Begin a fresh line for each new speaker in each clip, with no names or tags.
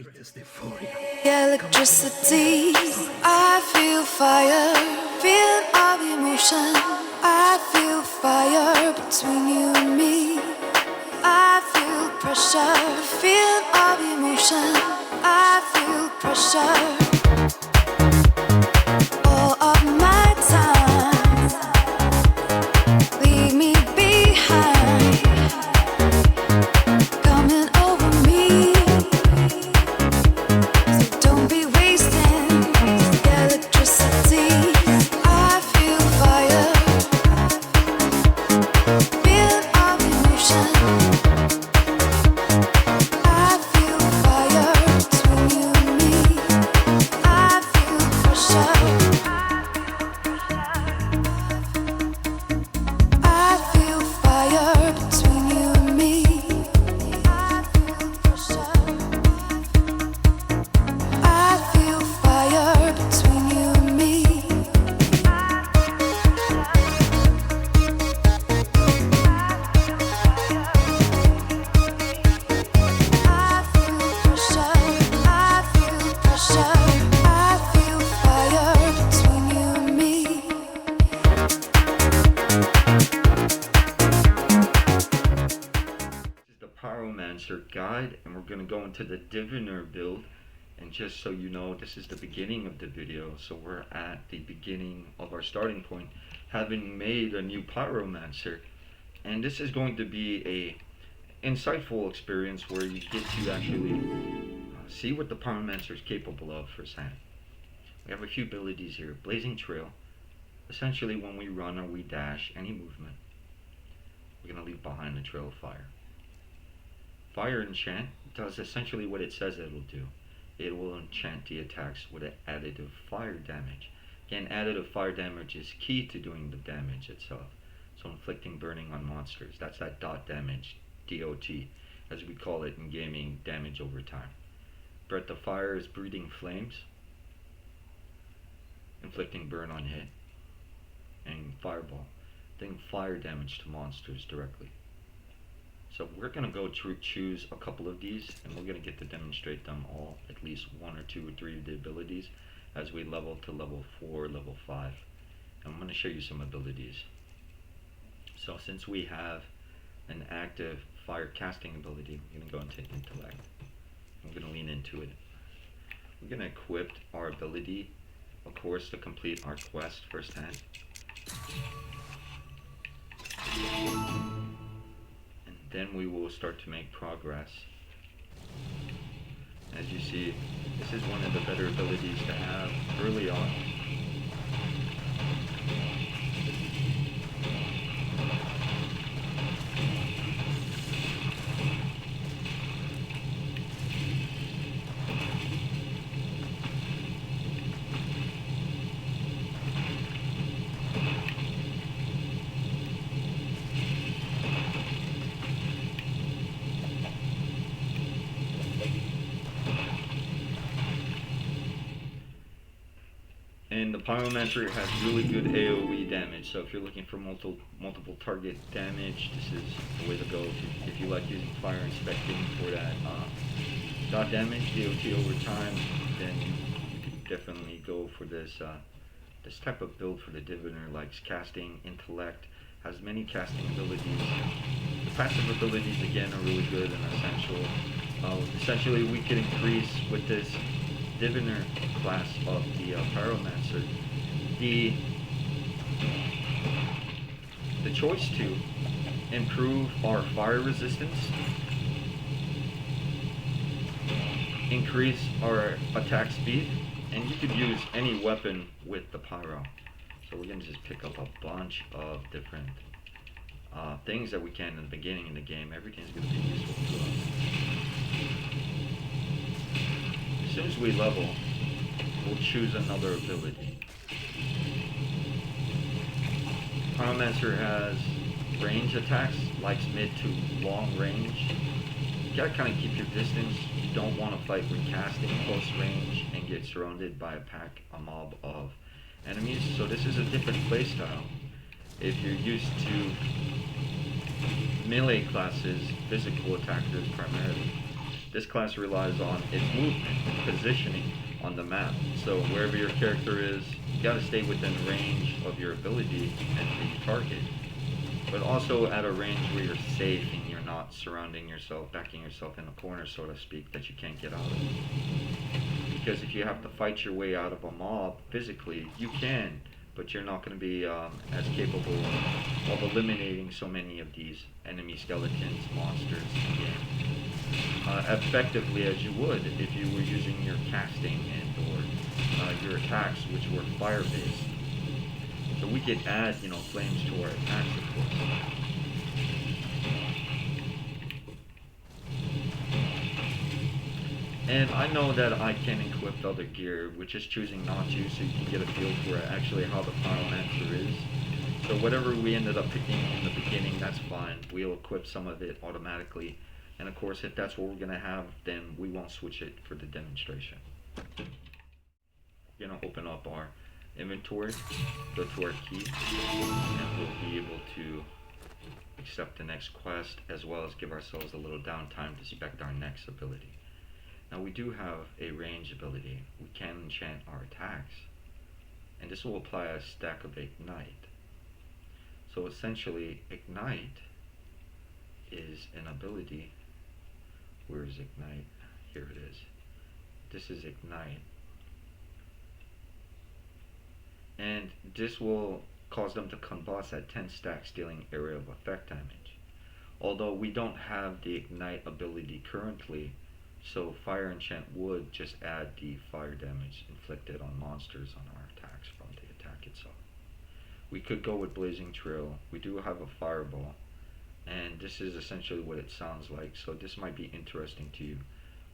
Electricity, I feel fire, feel of emotion. I feel fire between you and me. I feel pressure, feel of emotion. I feel pressure. All of my time, leave me behind, coming over me. So don't be wasting electricity. I feel fire, feel of emotion. I feel fire between you and me. I feel pressure. I feel fire between you and me. I feel pressure. I feel fire between you and me. I feel pressure. I feel pressure. I feel fire between you and me.
This is the Pyromancer guide, and we're going to go into the Diviner build. And just so you know, this is the beginning of the video, so we're at the beginning of our starting point, having made a new Pyromancer. And this is going to be a insightful experience where you get to actually see what the Pyromancer is capable of firsthand. We have a few abilities here. Blazing Trail. Essentially, when we run or we dash any movement, we're going to leave behind a trail of fire. Fire Enchant does essentially what it says it'll do. It will enchant the attacks with an additive fire damage. Again, additive fire damage is key to doing the damage itself. So inflicting burning on monsters. That's that dot damage, DOT, as we call it in gaming, damage over time. Breath of Fire is breathing flames, inflicting burn on hit, and Fireball, doing fire damage to monsters directly. So we're going to go choose a couple of these, and we're going to get to demonstrate them all, at least one or two or three of the abilities, as we level to level 4, level 5. And I'm going to show you some abilities. So since we have an active fire casting ability, we're going to go into Intellect. We're going to lean into it. We're going to equip our ability, of course, to complete our quest firsthand. Then we will start to make progress. As you see, this is one of the better abilities to have early on. And the Pyromancer has really good AoE damage, so if you're looking for multiple target damage, this is the way to go. If you like using Fire Inspecting for that dot damage, DOT over time, then you could definitely go for this this type of build for the Diviner. Likes casting, Intellect, has many casting abilities. The passive abilities again are really good and essential. Essentially we could increase with this Diviner class of the Pyromancer the choice to improve our fire resistance, increase our attack speed, and you could use any weapon with the Pyro. So we're going to just pick up a bunch of different things that we can in the beginning of the game. Everything's going to be useful to us. As soon as we level, we'll choose another ability. Pyromancer has range attacks, likes mid to long range. You gotta kind of keep your distance. You don't want to fight with casting close range and get surrounded by a mob of enemies. So this is a different playstyle. If you're used to melee classes, physical attackers primarily, This class relies on its movement and positioning on the map. So wherever your character is, you gotta stay within range of your ability and the target. But also at a range where you're safe and you're not surrounding yourself, backing yourself in a corner, so to speak, that you can't get out of. Because if you have to fight your way out of a mob physically, you can, but you're not going to be as capable of eliminating so many of these enemy skeletons, monsters, effectively as you would if you were using your casting and or your attacks, which were fire-based. So we could add, flames to our attacks, of course. And I know that I can equip other gear, which is choosing not to, so you can get a feel for actually how the Pyromancer is. So whatever we ended up picking in the beginning, that's fine. We'll equip some of it automatically. And of course, if that's what we're going to have, then we won't switch it for the demonstration. We're going to open up our inventory, go to our key, and we'll be able to accept the next quest, as well as give ourselves a little downtime to spec our next ability. Now we do have a range ability. We can enchant our attacks, and this will apply a stack of Ignite. So essentially, Ignite is an ability. Where is Ignite? Here it is. This is Ignite. And this will cause them to combust at 10 stacks, dealing area of effect damage. Although we don't have the Ignite ability currently, so Fire Enchant would just add the fire damage inflicted on monsters on our attacks from the attack itself. We could go with Blazing Trail. We do have a Fireball, and this is essentially what it sounds like, so this might be interesting to you.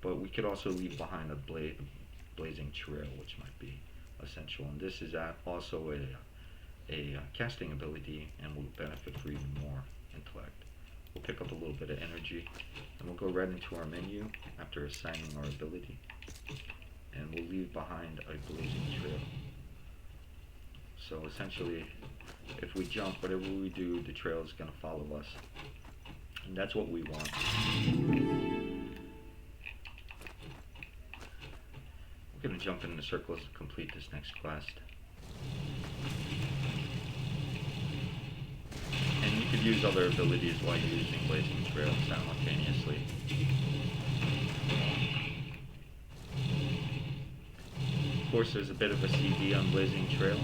But we could also leave behind a Blazing Trail, which might be essential. And this is also a casting ability, and will benefit for even more intellect. We'll pick up a little bit of energy, and we'll go right into our menu after assigning our ability, and we'll leave behind a Blazing Trail. So essentially, if we jump, whatever we do, the trail is going to follow us, and that's what we want. We're going to jump in the circles to complete this next quest. And you could use other abilities while you're using Blazing Trail simultaneously. Of course, there's a bit of a CD on Blazing Trail,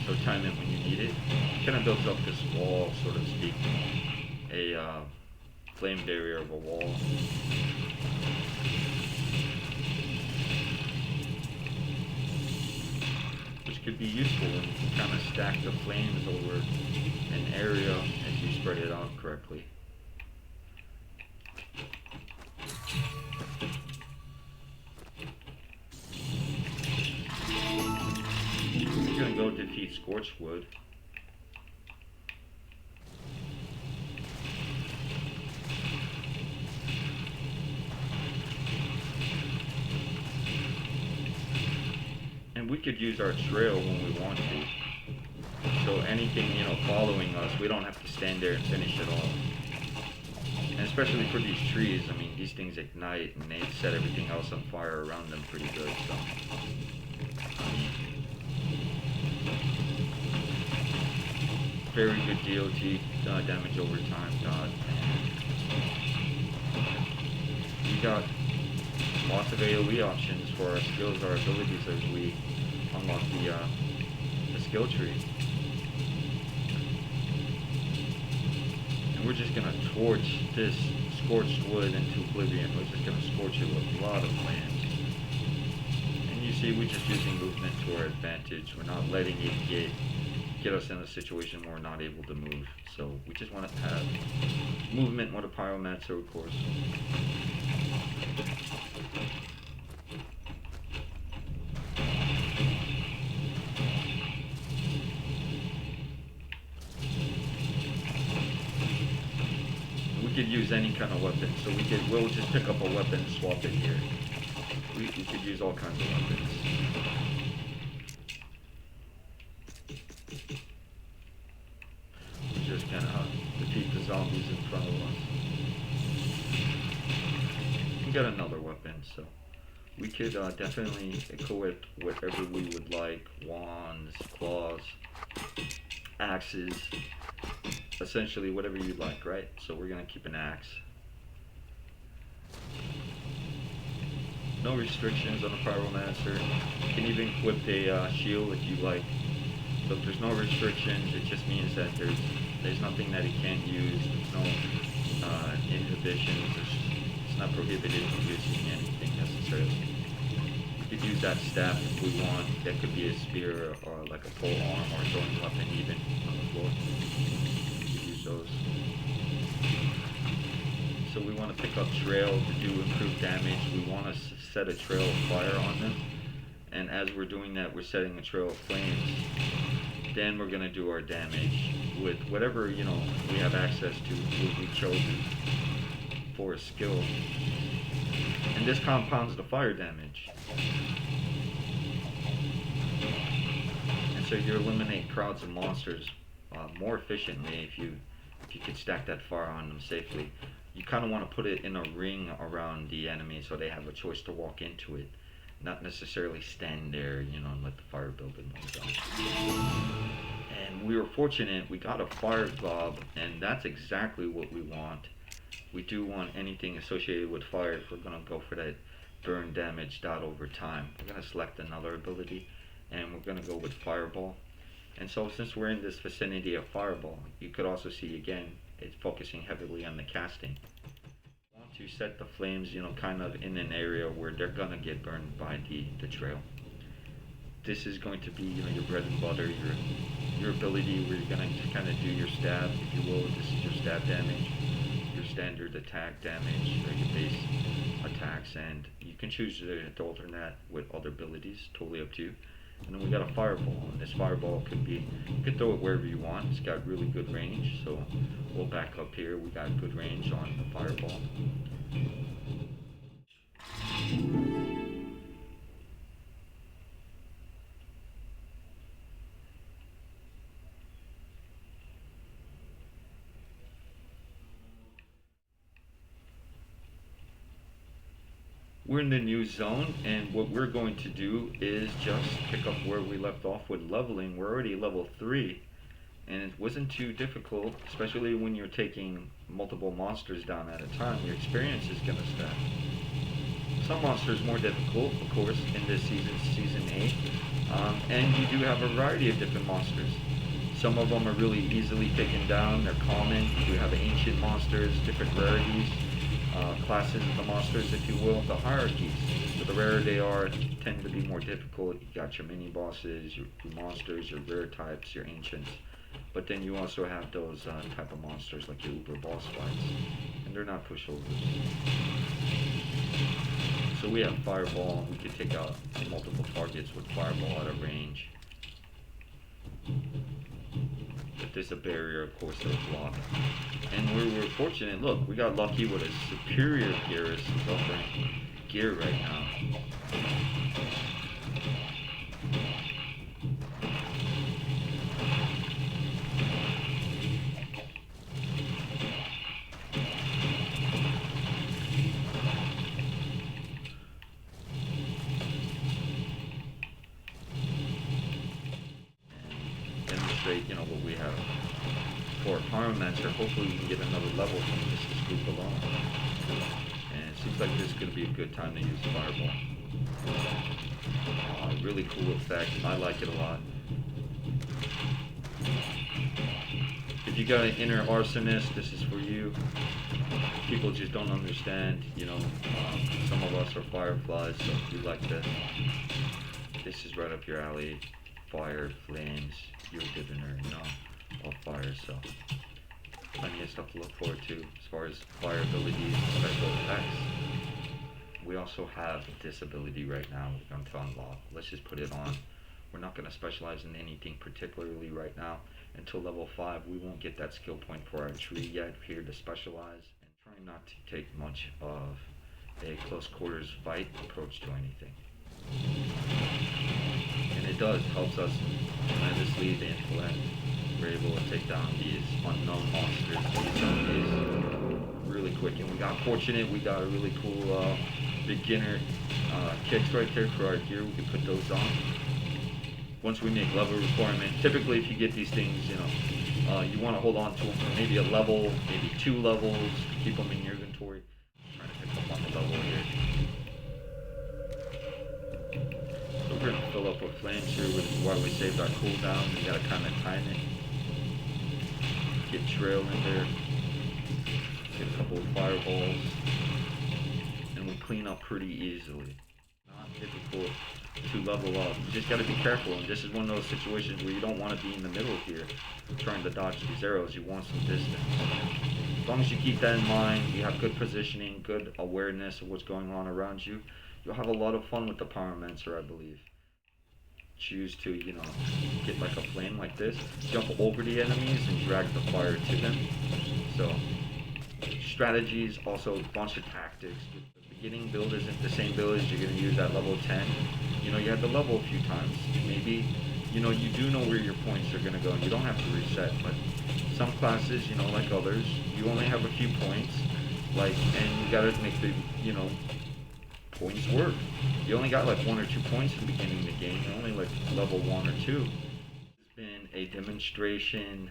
so time it when you need it. It kind of builds up this wall, so to speak, a flame barrier of a wall. Which could be useful, and you can kind of stack the flames over an area as you spread it out correctly. We're going to go defeat Scorchwood. And we could use our trail when we want to. So anything, following us, we don't have to stand there and finish it all. And especially for these trees, I mean, these things ignite and they set everything else on fire around them pretty good, so. Very good DOT damage over time, God. We got lots of AoE options for our skills, our abilities as we unlock the skill tree. And we're just gonna torch this scorched wood into oblivion. We're just gonna scorch it with a lot of flames. And you see, we're just using movement to our advantage. We're not letting it get us in a situation where we're not able to move. So we just want to have movement with a Pyromancer, of course. We could use any kind of weapon, so we'll just pick up a weapon and swap it here. We could use all kinds of weapons. We're just gonna defeat the zombies in front of us. We got a weapons. So we could definitely equip whatever we would like: wands, claws, axes, essentially whatever you like, right? So we're gonna keep an axe. No restrictions on the Pyromancer. You can even equip a shield if you like. So if there's no restrictions, it just means that there's nothing that he can't use. There's no inhibitions. It's not prohibited from using anything necessarily. We could use that staff if we want. That could be a spear or like a pole arm or a throwing weapon even on the floor. We could use those. So we want to pick up trail to do improved damage. We want to set a trail of fire on them. And as we're doing that, we're setting a trail of flames. Then we're going to do our damage with whatever, we have access to, what we've chosen for a skill. And this compounds the fire damage. And so you eliminate crowds of monsters more efficiently if you could stack that fire on them safely. You kind of want to put it in a ring around the enemy so they have a choice to walk into it. Not necessarily stand there, and let the fire build in themselves. And we were fortunate, we got a fire glob, and that's exactly what we want. We do want anything associated with fire if we're going to go for that burn damage dot over time. We're going to select another ability, and we're going to go with Fireball. And so since we're in this vicinity of Fireball, you could also see again, it's focusing heavily on the casting. To set the flames, kind of in an area where they're gonna get burned by the trail. This is going to be, your bread and butter, your ability where you're gonna kind of do your stab, if you will. This is your stab damage, your standard attack damage, or your base attacks, and you can choose to alternate with other abilities, totally up to you. And then we got a fireball, and this fireball you could throw it wherever you want. It's got really good range, so we'll back up here. We got good range on the fireball. We're in the new zone, and what we're going to do is just pick up where we left off with leveling. We're already level 3, and it wasn't too difficult, especially when you're taking multiple monsters down at a time. Your experience is going to stack. Some monsters more difficult, of course, in this season 8, and you do have a variety of different monsters. Some of them are really easily taken down, they're common. You have ancient monsters, different rarities. Classes of the monsters, if you will, the hierarchies. So the rarer they are, tend to be more difficult. You got your mini bosses, your monsters, your rare types, your ancients. But then you also have those type of monsters like your uber boss fights, and they're not pushovers. So we have fireball, and we could take out multiple targets with fireball at a range. If there's a barrier, of course, they'll block. And we're fortunate. Look, we got lucky with a superior gearist who's offering gear right now. Demonstrate, what we have. For Pyromancer, hopefully we can get another level from this group alone. And it seems like this is going to be a good time to use Fireball. Really cool effect. I like it a lot. If you got an inner arsonist, this is for you. People just don't understand, some of us are fireflies, so if you like this is right up your alley. Fire, flames, your diviner, all fire, so plenty of stuff to look forward to as far as fire abilities and special effects. We also have this ability right now we're going to unlock. Let's just put it on. We're not going to specialize in anything particularly right now. Until level 5, we won't get that skill point for our tree yet. We're here to specialize and trying not to take much of a close quarters fight approach to anything. And it helps us tremendously, the intellect. We're able to take down these unknown monsters in some cases really quick. And we got fortunate, we got a really cool beginner kits right there for our gear. We can put those on. Once we make level requirement, typically if you get these things, you want to hold on to them for maybe a level, maybe 2 levels, keep them in your inventory. I'm trying to pick up on the level here. So we're going to fill up with flames here, which is why we saved our cooldown. We got to kind of time it. Get trail in there. Get a couple of fireballs. And we clean up pretty easily. Not difficult to level up. You just got to be careful, and this is one of those situations where you don't want to be in the middle here trying to dodge these arrows. You want some distance. As long as you keep that in mind, you have good positioning, good awareness of what's going on around you, you'll have a lot of fun with the Pyromancer, I believe. Choose to, get like a flame like this, jump over the enemies and drag the fire to them. So, strategies, also a bunch of tactics. The beginning build isn't the same build as you're going to use at level 10. You have to level a few times. Maybe, you do know where your points are going to go. You don't have to reset, but some classes, like others, you only have a few points, and you got to make the, points work. You only got like 1 or 2 points in the beginning of the game. You're only like level 1 or 2. It's been a demonstration,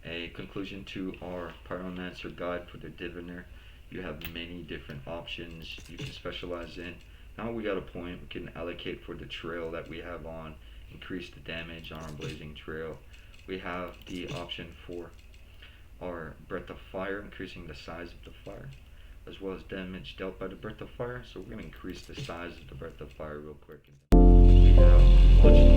a conclusion to our Pyromancer guide for the Diviner. You have many different options you can specialize in. Now we got a point we can allocate for the trail that we have on, increase the damage on our blazing trail. We have the option for our breath of fire, increasing the size of the fire, as well as damage dealt by the breath of fire. So we're going to increase the size of the breath of fire real quick. We have a bunch of